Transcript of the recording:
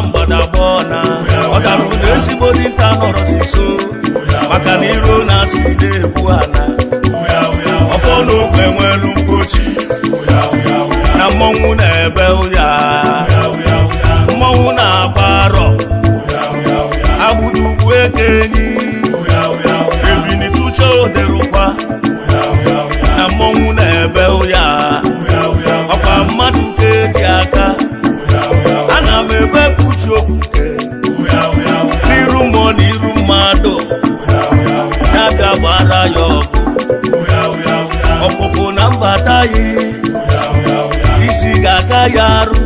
mgbadagbọna ọ dara ụlọ ezigbo dinta nọrọzi nso maka na iro na-asị na-egbu ana ọfọ n'ogbe nwelu mgbochi na mmọnwụ na-ebe ụya mmọnwụ na-agba arọ agbụdugwu ekenyi ebinituche oderukwa na mmọnwụ na-ebe ụya ọkwa mmadụ ka eji aka ana m ebe kuchi okwuke n'iru mmụọ na iru mmadụ na-abịa gbara ya ọgụ ọkpụkpụ na mbata yi isi ga-aka ya arụ